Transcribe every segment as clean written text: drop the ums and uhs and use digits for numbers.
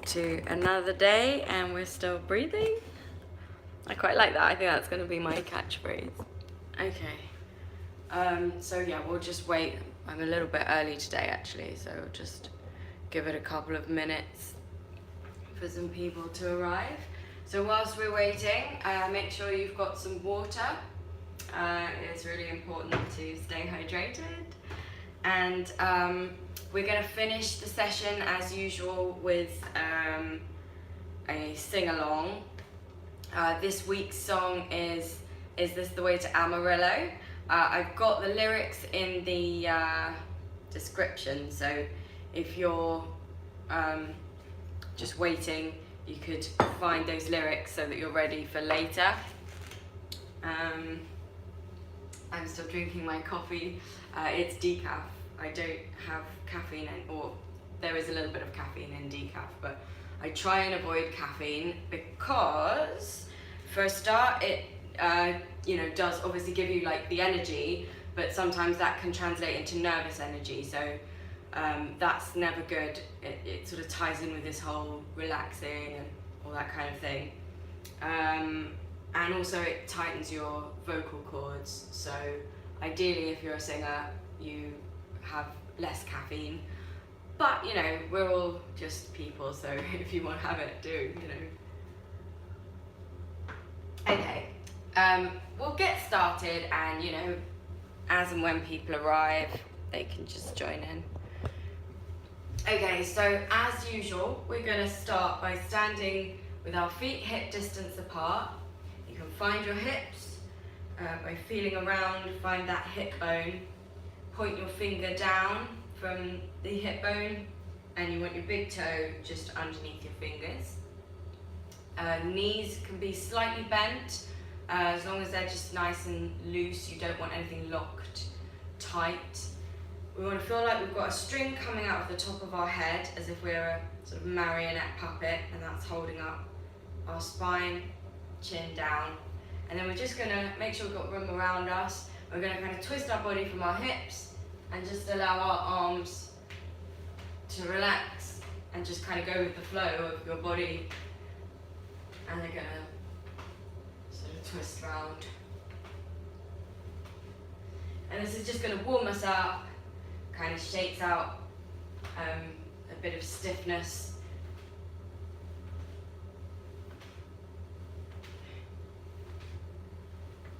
to another day and we're still breathing. I quite like that. I think that's going to be my catchphrase. Okay. So yeah, we'll just wait. I'm a little bit early today actually, so we'll just give it a couple of minutes for some people to arrive. So whilst we're waiting, make sure you've got some water. It's really important to stay hydrated. And we're going to finish the session as usual with a sing-along. This week's song is This the Way to Amarillo? I've got the lyrics in the description, so if you're just waiting, you could find those lyrics so that you're ready for later. I'm still drinking my coffee. It's decaf. I don't have caffeine, or there is a little bit of caffeine in decaf, but I try and avoid caffeine because, for a start, it does obviously give you like the energy, but sometimes that can translate into nervous energy. So that's never good. It sort of ties in with this whole relaxing and all that kind of thing. And also it tightens your vocal cords. So ideally, if you're a singer, you have less caffeine. But, we're all just people, so if you want to have it, do, Okay, we'll get started and, as and when people arrive, they can just join in. Okay, so as usual, we're going to start by standing with our feet hip distance apart. You can find your hips by feeling around, find that hip bone. Point your finger down from the hip bone, and you want your big toe just underneath your fingers. Knees can be slightly bent, as long as they're just nice and loose. You don't want anything locked tight. We want to feel like we've got a string coming out of the top of our head, as if we're a sort of marionette puppet, and that's holding up our spine, chin down. And then we're just going to make sure we've got room around us. We're going to kind of twist our body from our hips and just allow our arms to relax and just kind of go with the flow of your body. And they're going to sort of twist around. And this is just going to warm us up, kind of shakes out a bit of stiffness.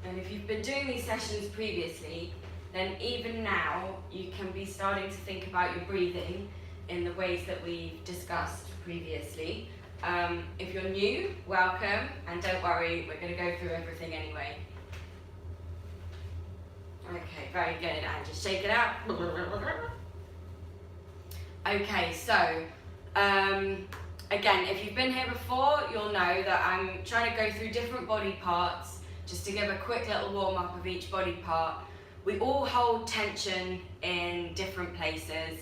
And if you've been doing these sessions previously, then even now you can be starting to think about your breathing in the ways that we've discussed previously. If you're new, welcome, and don't worry, we're going to go through everything anyway. Okay, very good, and just shake it out. Okay, so again, if you've been here before, you'll know that I'm trying to go through different body parts just to give a quick little warm up of each body part. We all hold tension in different places,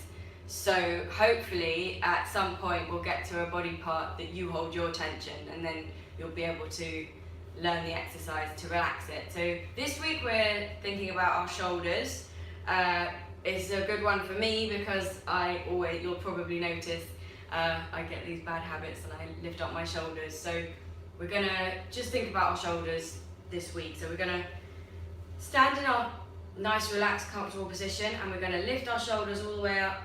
so hopefully at some point we'll get to a body part that you hold your tension, and then you'll be able to learn the exercise to relax it. So this week we're thinking about our shoulders. It's a good one for me because you'll probably notice, I get these bad habits and I lift up my shoulders. So we're gonna just think about our shoulders this week. So we're gonna stand in our nice, relaxed, comfortable position, and we're gonna lift our shoulders all the way up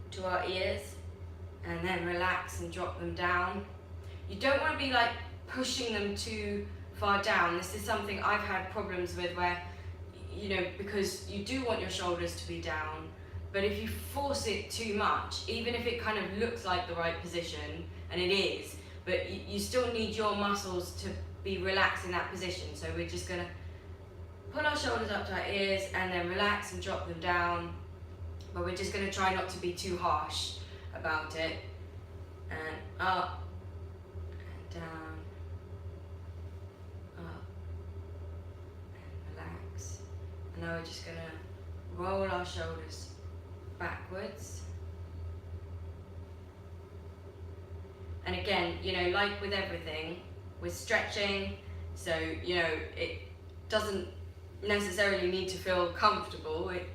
to our ears, and then relax and drop them down. You don't want to be like pushing them too far down. This is something I've had problems with where, because you do want your shoulders to be down, but if you force it too much, even if it kind of looks like the right position, and it is, but you still need your muscles to be relaxed in that position. So we're just going to pull our shoulders up to our ears and then relax and drop them down, but we're just going to try not to be too harsh about it. And up and down, up and relax. And now we're just going to roll our shoulders backwards. And again, like with everything, we're stretching, so it doesn't necessarily need to feel comfortable. It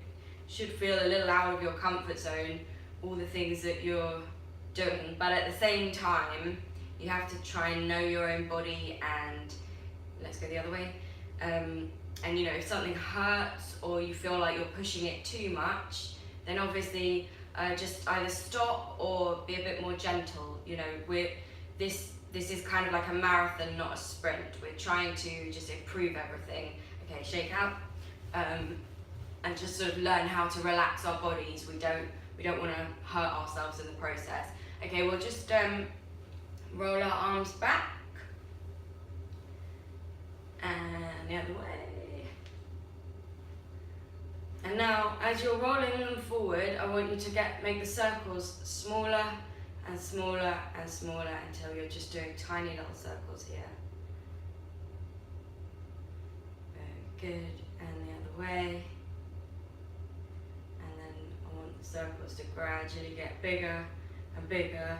should feel a little out of your comfort zone, all the things that you're doing, but at the same time, you have to try and know your own body. And let's go the other way. And you know, if something hurts or you feel like you're pushing it too much, then obviously just either stop or be a bit more gentle. You know, this is kind of like a marathon, not a sprint. We're trying to just improve everything. Okay, shake out, and just sort of learn how to relax our bodies. We don't want to hurt ourselves in the process. Okay, we'll just roll our arms back and the other way. And now, as you're rolling them forward, I want you to make the circles smaller and smaller and smaller until you're just doing tiny little circles here. Very good. And the other way. And then I want the circles to gradually get bigger and bigger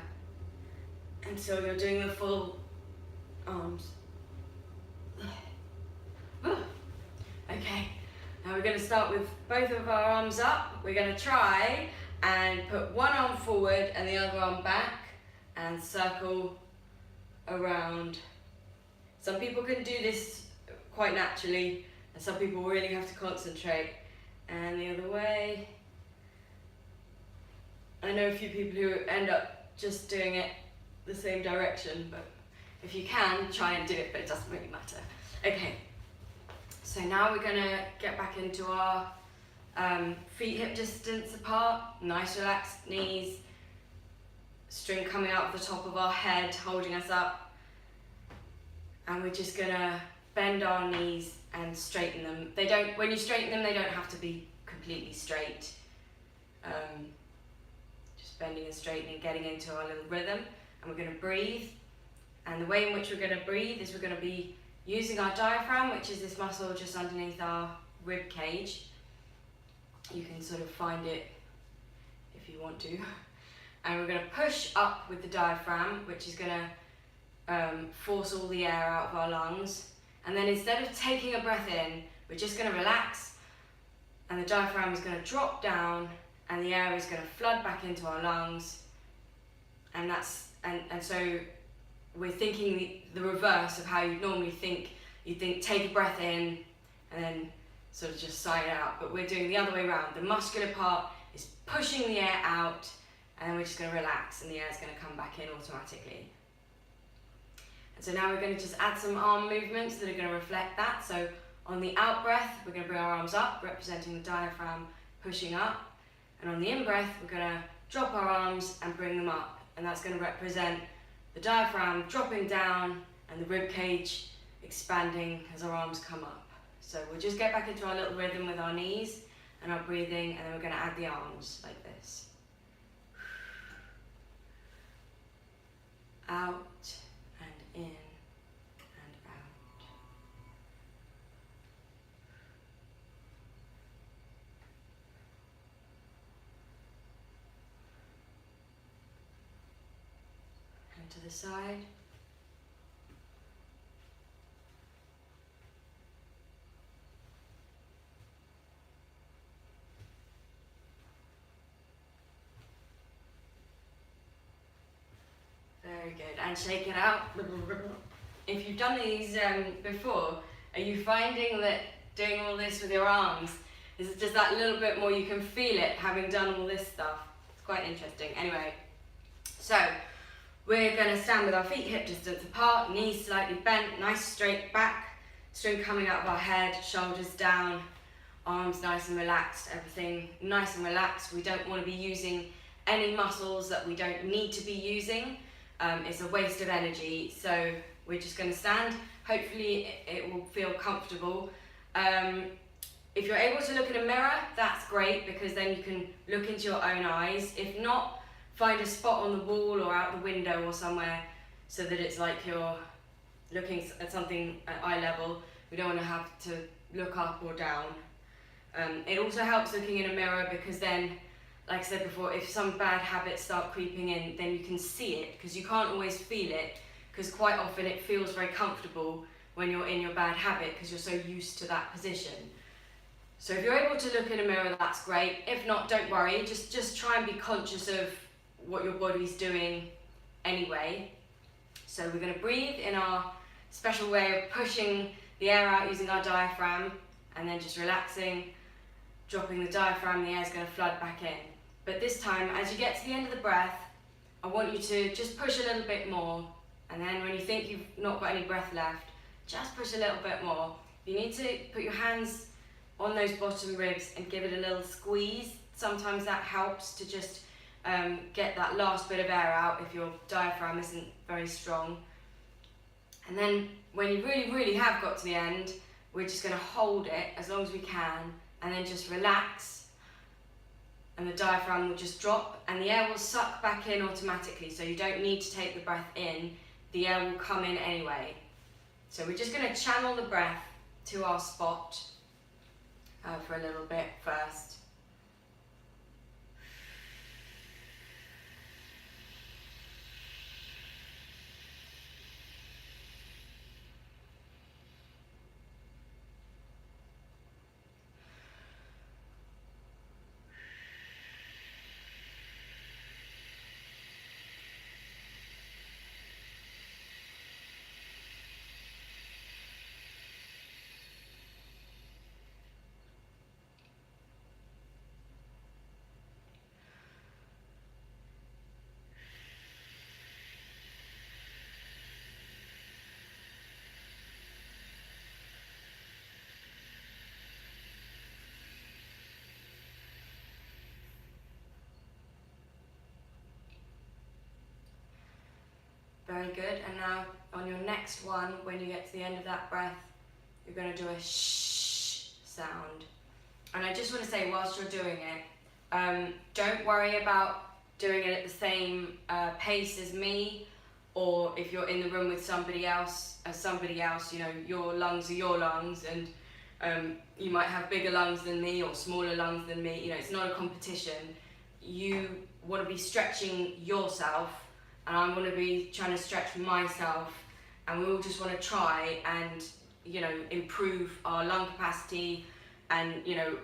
until you're doing the full arms. Okay. Now we're going to start with both of our arms up. We're going to try and put one arm forward and the other arm back and circle around. Some people can do this quite naturally and some people really have to concentrate. And the other way. I know a few people who end up just doing it the same direction, but if you can, try and do it, but it doesn't really matter. Okay. So now we're going to get back into our feet hip distance apart, nice relaxed knees, string coming out of the top of our head, holding us up. And we're just going to bend our knees and straighten them. When you straighten them, they don't have to be completely straight. Just bending and straightening, getting into our little rhythm. And we're going to breathe. And the way in which we're going to breathe is we're going to be using our diaphragm, which is this muscle just underneath our rib cage. You can sort of find it if you want to. And we're going to push up with the diaphragm, which is going to force all the air out of our lungs. And then instead of taking a breath in, we're just going to relax. And the diaphragm is going to drop down and the air is going to flood back into our lungs. And so we're thinking the reverse of how you normally think. You think take a breath in and then sort of just sigh it out, but we're doing the other way around. The muscular part is pushing the air out and then we're just going to relax and the air is going to come back in automatically. And so now we're going to just add some arm movements that are going to reflect that. So on the out breath, we're going to bring our arms up, representing the diaphragm pushing up. And on the in breath, we're going to drop our arms and bring them up. And that's going to represent the diaphragm dropping down and the rib cage expanding as our arms come up. So we'll just get back into our little rhythm with our knees and our breathing, and then we're going to add the arms like this. Out and in and out. And to the side. Very good, and shake it out. If you've done these before, are you finding that doing all this with your arms is just that little bit more, you can feel it having done all this stuff? It's quite interesting. Anyway, so we're going to stand with our feet hip distance apart, knees slightly bent, nice straight back, string coming out of our head, shoulders down, arms nice and relaxed, everything nice and relaxed. We don't want to be using any muscles that we don't need to be using. It's a waste of energy, so we're just going to stand. Hopefully it will feel comfortable. If you're able to look in a mirror, that's great, because then you can look into your own eyes. If not, find a spot on the wall or out the window or somewhere so that it's like you're looking at something at eye level. We don't want to have to look up or down. It also helps looking in a mirror, because then, like I said before, if some bad habits start creeping in, then you can see it, because you can't always feel it, because quite often it feels very comfortable when you're in your bad habit, because you're so used to that position. So if you're able to look in a mirror, that's great. If not, don't worry, just try and be conscious of what your body's doing anyway. So we're going to breathe in our special way of pushing the air out using our diaphragm, and then just relaxing, dropping the diaphragm, the air's going to flood back in. But this time, as you get to the end of the breath, I want you to just push a little bit more, and then when you think you've not got any breath left, just push a little bit more. You need to put your hands on those bottom ribs and give it a little squeeze. Sometimes that helps to just get that last bit of air out if your diaphragm isn't very strong. And then when you really have got to the end, we're just going to hold it as long as we can, and then just relax, and the diaphragm will just drop and the air will suck back in automatically, so you don't need to take the breath in, the air will come in anyway. So we're just going to channel the breath to our spot for a little bit first. Very good, and now on your next one, when you get to the end of that breath, you're going to do a shh sound. And I just want to say, whilst you're doing it, don't worry about doing it at the same pace as me, or if you're in the room with somebody else, you know, your lungs are your lungs, and you might have bigger lungs than me or smaller lungs than me. You know, it's not a competition. You want to be stretching yourself, and I want to be trying to stretch myself, and we all just want to try and, you know, improve our lung capacity and, you know,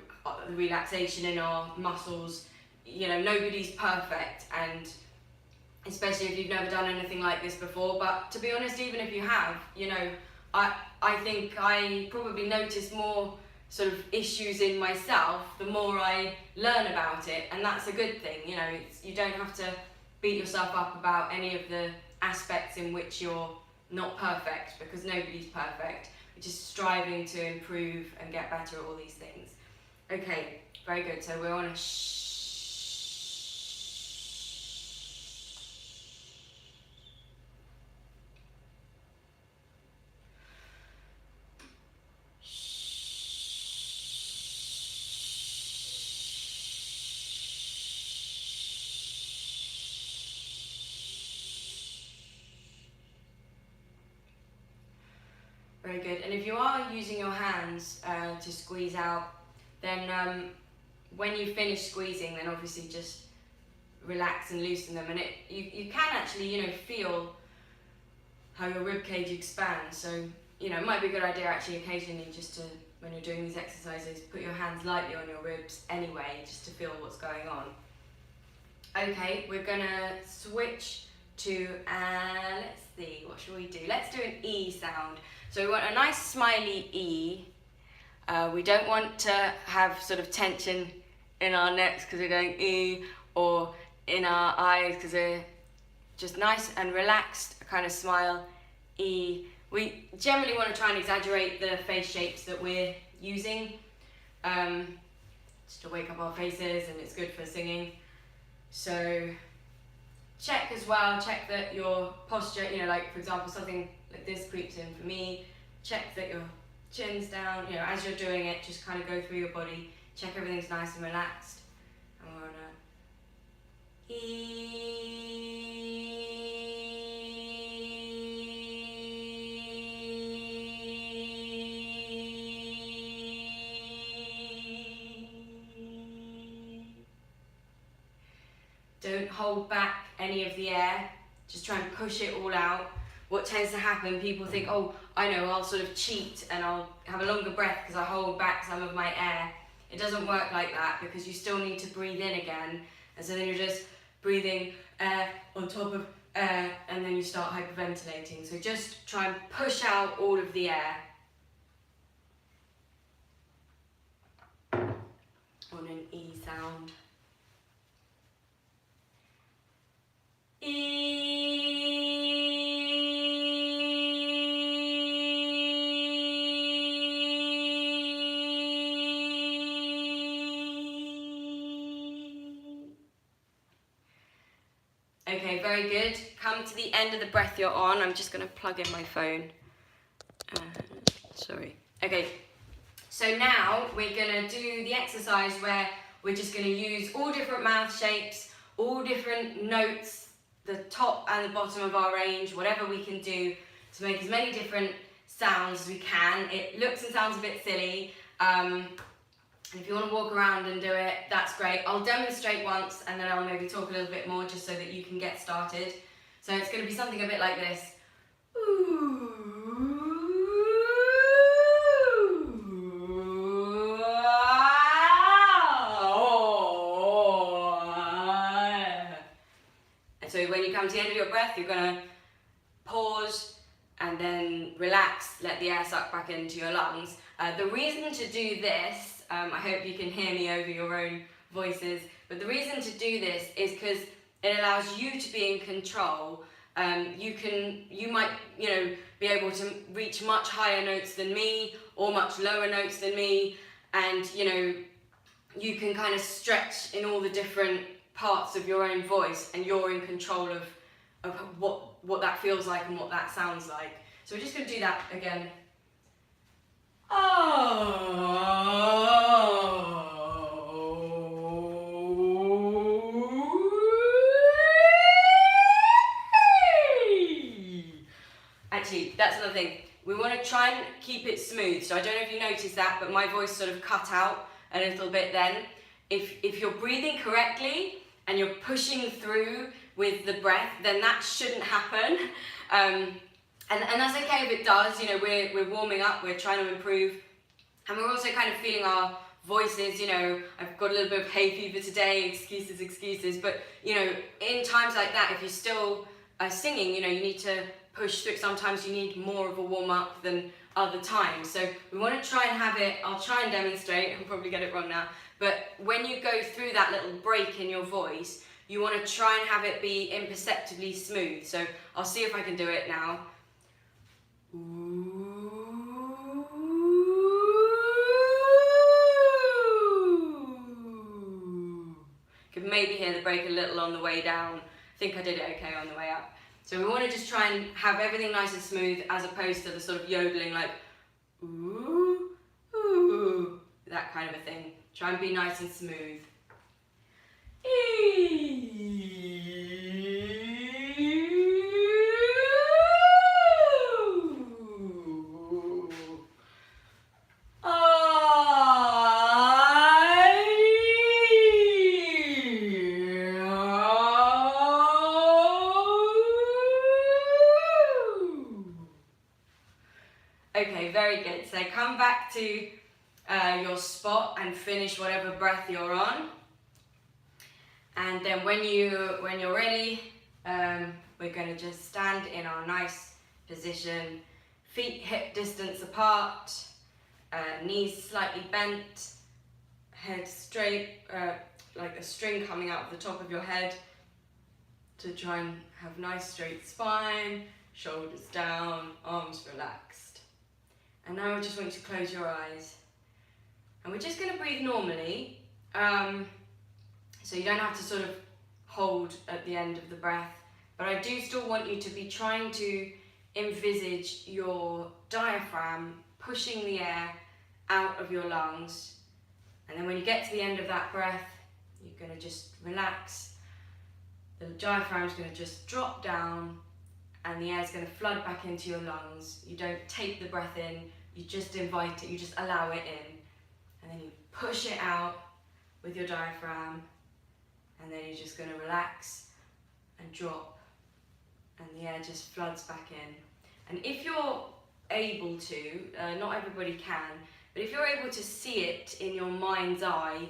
the relaxation in our muscles. You know, nobody's perfect, and especially if you've never done anything like this before. But to be honest, even if you have, you know, I think I probably notice more sort of issues in myself the more I learn about it, and that's a good thing. You know, you don't have to beat yourself up about any of the aspects in which you're not perfect, because nobody's perfect. We're just striving to improve and get better at all these things. Okay, very good. So we're on a shh. Very good. And if you are using your hands to squeeze out, then when you finish squeezing, then obviously just relax and loosen them. And you can actually, you know, feel how your rib cage expands. So, you know, it might be a good idea actually occasionally just to, when you're doing these exercises, put your hands lightly on your ribs anyway, just to feel what's going on. Okay, we're gonna switch to, let's see, what should we do? Let's do an E sound. So we want a nice smiley E. We don't want to have sort of tension in our necks because we're going E, or in our eyes because we're just nice and relaxed, kind of smile, E. We generally want to try and exaggerate the face shapes that we're using, just to wake up our faces, and it's good for singing. So check as well, check that your posture, you know, like for example something like this creeps in for me, check that your chin's down, you know, as you're doing it, just kind of go through your body, check everything's nice and relaxed, and we're on a E. Don't hold back any of the air, just try and push it all out. What tends to happen, people think, oh, I know, I'll sort of cheat and I'll have a longer breath because I hold back some of my air. It doesn't work like that, because you still need to breathe in again, and so then you're just breathing air on top of air, and then you start hyperventilating. So just try and push out all of the air on an E sound. Okay, very good. Come to the end of the breath you're on. I'm just going to plug in my phone. Sorry. Okay, so now we're going to do the exercise where we're just going to use all different mouth shapes, all different notes, the top and the bottom of our range, whatever we can do to make as many different sounds as we can. It looks and sounds a bit silly. If you want to walk around and do it, that's great. I'll demonstrate once and then I'll maybe talk a little bit more just so that you can get started. So it's going to be something a bit like this. And so when you come to the end of your breath, you're going to pause and then relax, let the air suck back into your lungs. The reason to do this, I hope you can hear me over your own voices, but the reason to do this is because it allows you to be in control. You might, be able to reach much higher notes than me or much lower notes than me, and you can kind of stretch in all the different parts of your own voice, and you're in control of what that feels like and what that sounds like. So we're just going to do that again. Actually, that's another thing. We want to try and keep it smooth. So I don't know if you noticed that, but my voice sort of cut out a little bit then. If you're breathing correctly and you're pushing through with the breath, then that shouldn't happen. And that's okay if it does. We're warming up, we're trying to improve, and we're also kind of feeling our voices. I've got a little bit of hay fever today, excuses, but in times like that, if you're still singing, you need to push through. Sometimes you need more of a warm-up than other times, so we want to try and have it. I'll try and demonstrate, I'll probably get it wrong now, but when you go through that little break in your voice, you want to try and have it be imperceptibly smooth. So I'll see if I can do it now. Could maybe hear the break a little on the way down. I think I did it okay on the way up. So we want to just try and have everything nice and smooth, as opposed to the sort of yodeling like ooh, ooh, that kind of a thing. Try and be nice and smooth. Okay, very good. So come back to your spot and finish whatever breath you're on. And then when you're ready, we're going to just stand in our nice position, feet hip distance apart, knees slightly bent, head straight, like a string coming out of the top of your head, to try and have nice straight spine, shoulders down, arms relaxed. And now I just want you to close your eyes. And we're just going to breathe normally. So you don't have to sort of hold at the end of the breath, but I do still want you to be trying to envisage your diaphragm pushing the air out of your lungs. And then when you get to the end of that breath, you're going to just relax. The diaphragm's going to just drop down and the air's going to flood back into your lungs. You don't take the breath in, you just invite it, you just allow it in. And then you push it out with your diaphragm. And then you're just going to relax and drop, and the air just floods back in. And if you're able to, not everybody can, but if you're able to see it in your mind's eye,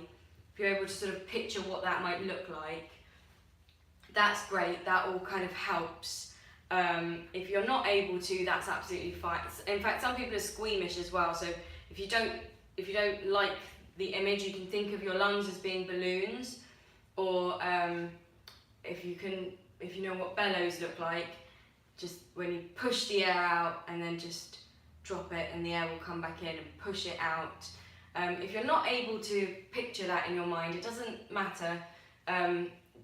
if you're able to sort of picture what that might look like, that's great, that all kind of helps. If you're not able to, that's absolutely fine. In fact, some people are squeamish as well, so if you don't like the image, you can think of your lungs as being balloons, or if you know what bellows look like, just when you push the air out and then just drop it and the air will come back in and push it out. If you're not able to picture that in your mind, it doesn't matter.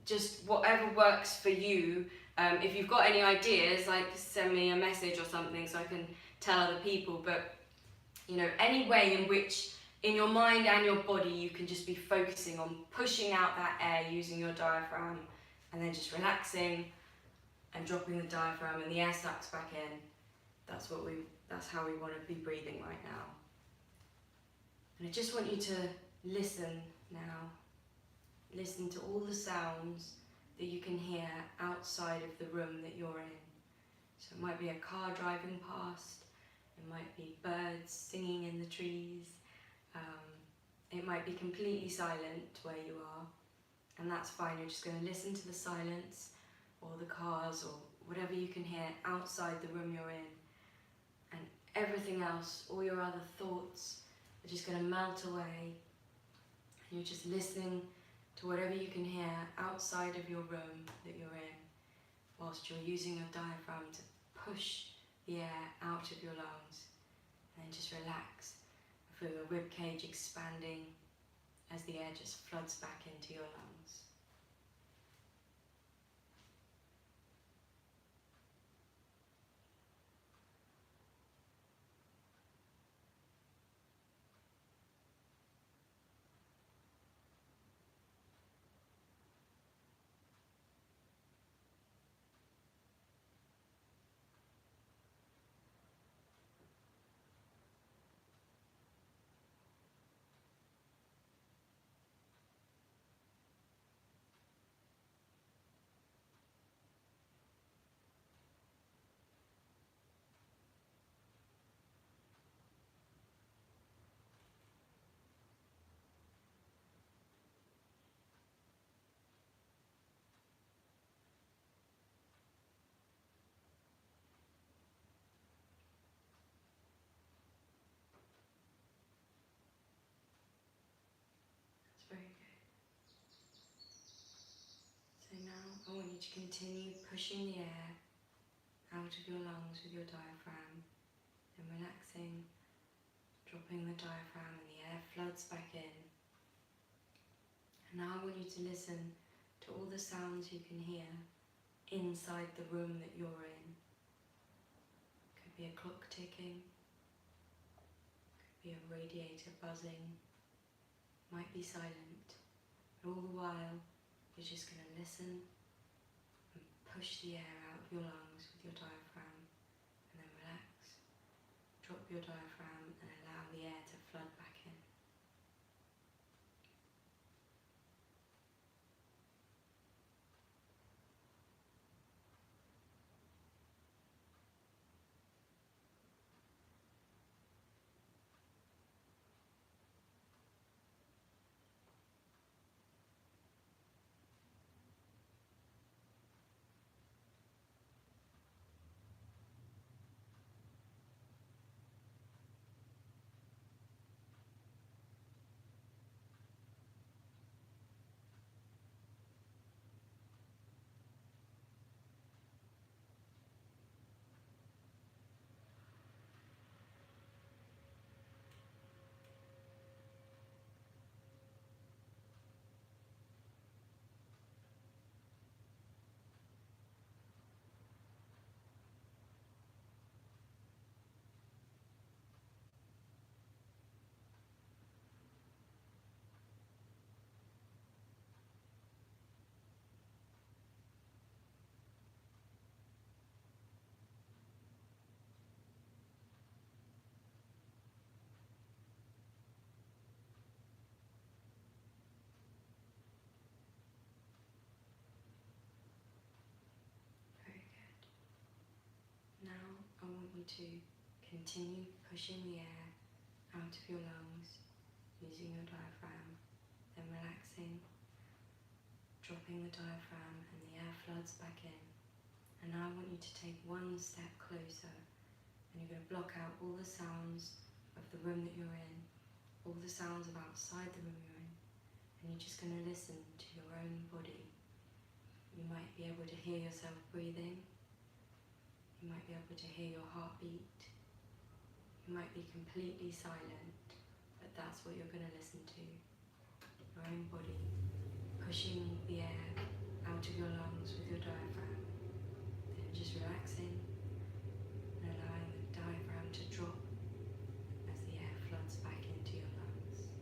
Just whatever works for you. If you've got any ideas, like send me a message or something so I can tell other people. But you know, any way in which in your mind and your body you can just be focusing on pushing out that air using your diaphragm, and then just relaxing and dropping the diaphragm, and the air sucks back in. That's how we want to be breathing right now. And I just want you to listen now. Listen to all the sounds that you can hear outside of the room that you're in. So it might be a car driving past, it might be birds singing in the trees, it might be completely silent where you are, and that's fine. You're just going to listen to the silence or the cars or whatever you can hear outside the room you're in, and everything else, all your other thoughts, are just going to melt away. You're just listening to whatever you can hear outside of your room that you're in, whilst you're using your diaphragm to push the air out of your lungs. And then just relax. Feel your rib cage expanding as the air just floods back into your lungs. That's very good. So now I want you to continue pushing the air out of your lungs with your diaphragm, and relaxing, dropping the diaphragm, and the air floods back in. And now I want you to listen to all the sounds you can hear inside the room that you're in. Could be a clock ticking, could be a radiator buzzing, might be silent, but all the while you're just going to listen and push the air out of your lungs with your diaphragm, and then relax, drop your diaphragm and allow the air to flood back in. Very good. Now I want you to continue pushing the air out of your lungs using your diaphragm, then relaxing, dropping the diaphragm, and the air floods back in. And now I want you to take one step closer, and you're going to block out all the sounds of the room that you're in, all the sounds of outside the room you're in, and you're just going to listen to your own body. You might be able to hear yourself breathing. You might be able to hear your heartbeat. You might be completely silent, but that's what you're going to listen to. Your own body pushing the air out of your lungs with your diaphragm. Then just relaxing and allowing the diaphragm to drop as the air floods back into your lungs.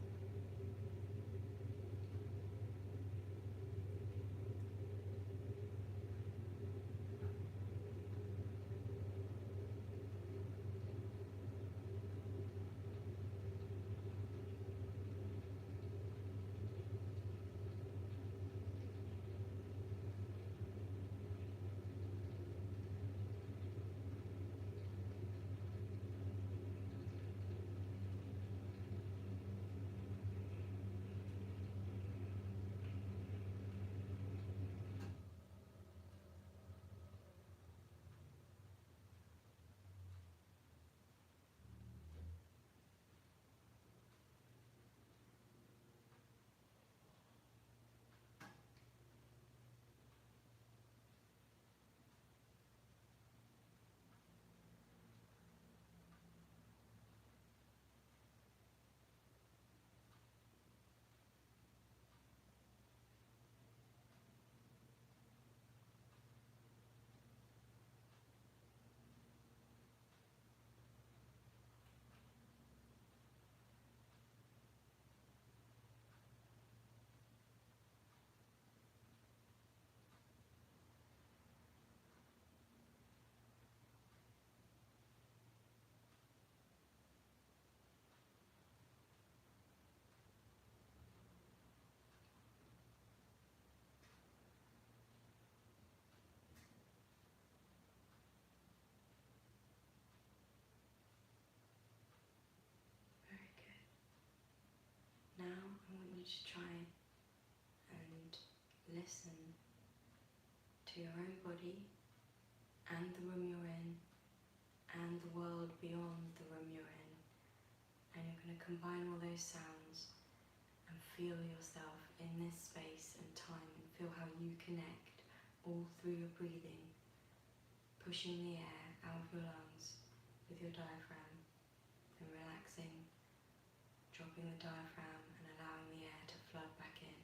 Very good. Now I want you to try and listen to your own body and the room you're in and the world beyond the room you're in. And you're going to combine all those sounds and feel yourself in this space and time, and feel how you connect all through your breathing, pushing the air out of your lungs with your diaphragm, and relaxing, dropping the diaphragm and allowing the air to flood back in.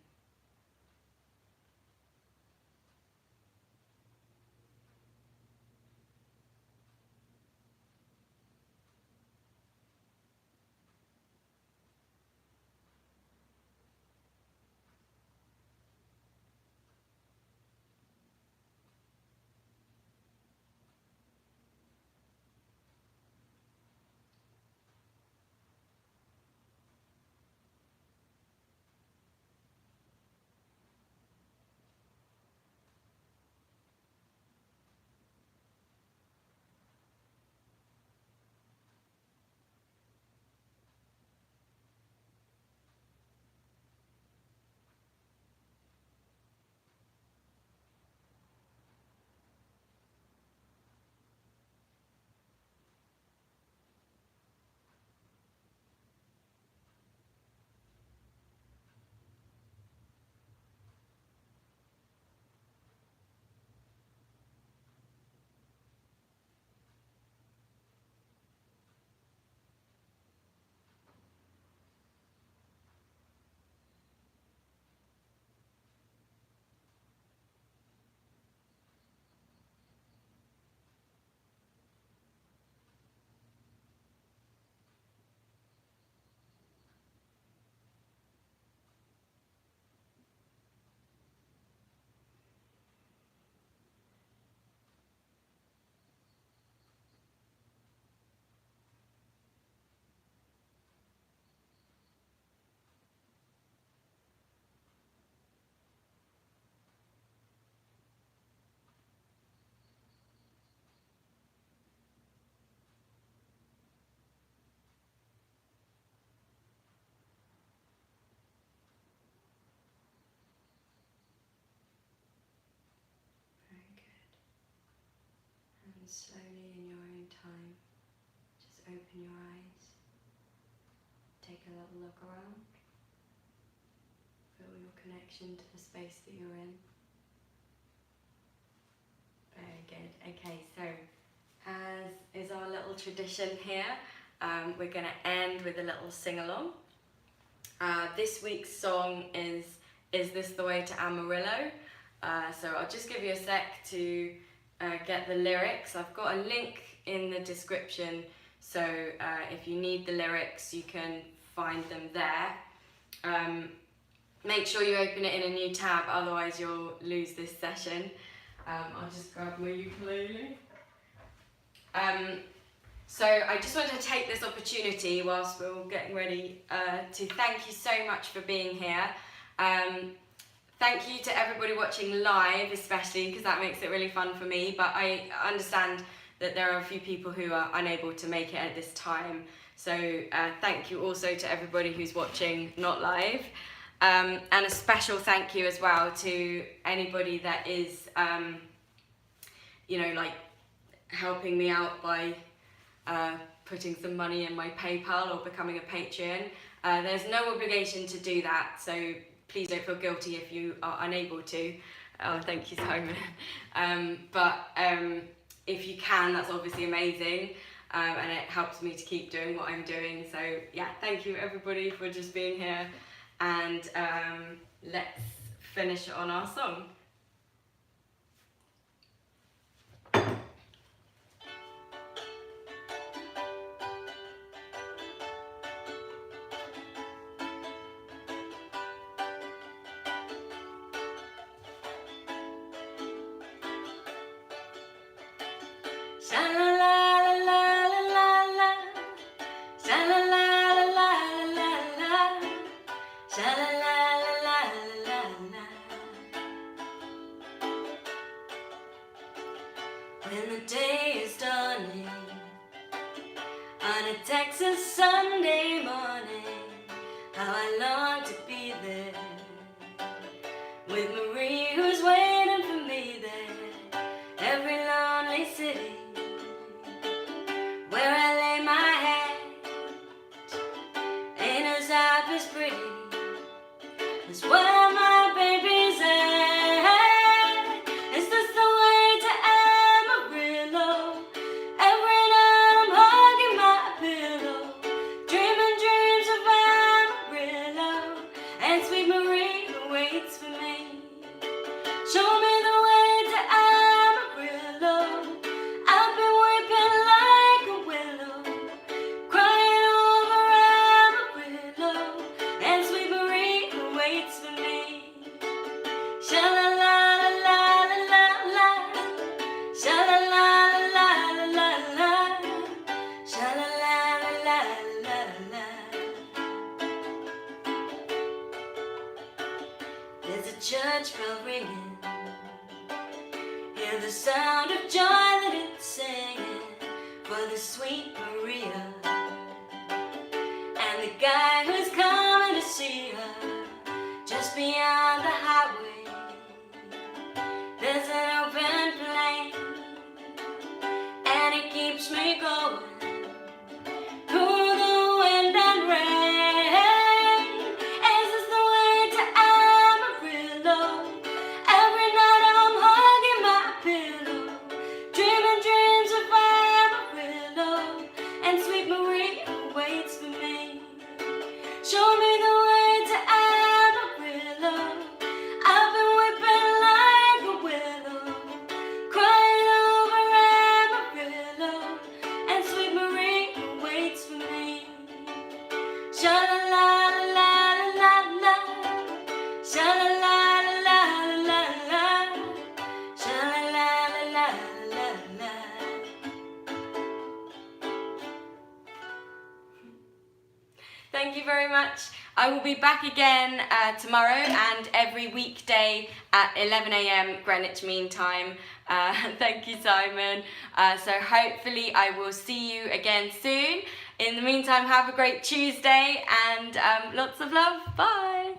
slowly in your own time, just open your eyes, take a little look around, feel your connection to the space that you're in. Very good. Okay, so as is our little tradition here, we're going to end with a little sing-along. This week's song is This the Way to Amarillo? So I'll just give you a sec to get the lyrics. I've got a link in the description, so if you need the lyrics you can find them there. Make sure you open it in a new tab, otherwise you'll lose this session. I'll just grab my ukulele. So I just wanted to take this opportunity whilst we're all getting ready to thank you so much for being here. Thank you to everybody watching live, especially because that makes it really fun for me, but I understand that there are a few people who are unable to make it at this time. So thank you also to everybody who's watching not live. And a special thank you as well to anybody that is, you know, like helping me out by putting some money in my PayPal or becoming a Patreon. There's no obligation to do that, so please don't feel guilty if you are unable to. Oh, thank you, Simon. But if you can, that's obviously amazing, and it helps me to keep doing what I'm doing. So yeah, thank you everybody for just being here, and let's finish on our song. Sha la la la la la la, sha la la la la la la, sha la la la la la. When the day is dawning on a Texas Sunday morning, how I long to be there with Marie who's waiting for me there. Every lonely city where I lay my head ain't as half as pretty as where my baby's at. Is this the way to Amarillo? Every night I'm hugging my pillow, dreaming dreams of Amarillo, and sweet Marie who waits for me. Show me the way to Amarillo. I've been weeping like a willow, crying over Amarillo, and sweet Marie who waits for me. Sha la la la la la la, sha la la la la la la, sha la la la la la. There's a church bell ringing, hear the sound of joy that it's singing for the sweet Maria and the guy who's coming to see her just beyond the highway. There's an open plain and it keeps me going through the wind and rain. Is this the way to Amarillo? Every night I'm hugging my pillow, dreaming dreams of Amarillo, and sweet Marie who waits for me. Show me the way to Amarillo. I've been weeping like a willow, crying over Amarillo, and sweet Marie who waits for me. Sha la la la la la la, sha la la la la la la, sha la la la la la la. Thank you very much. I will be back again tomorrow and every weekday at 11 AM Greenwich Mean Time. Thank you, Simon. So hopefully I will see you again soon. In the meantime, have a great Tuesday and lots of love. Bye.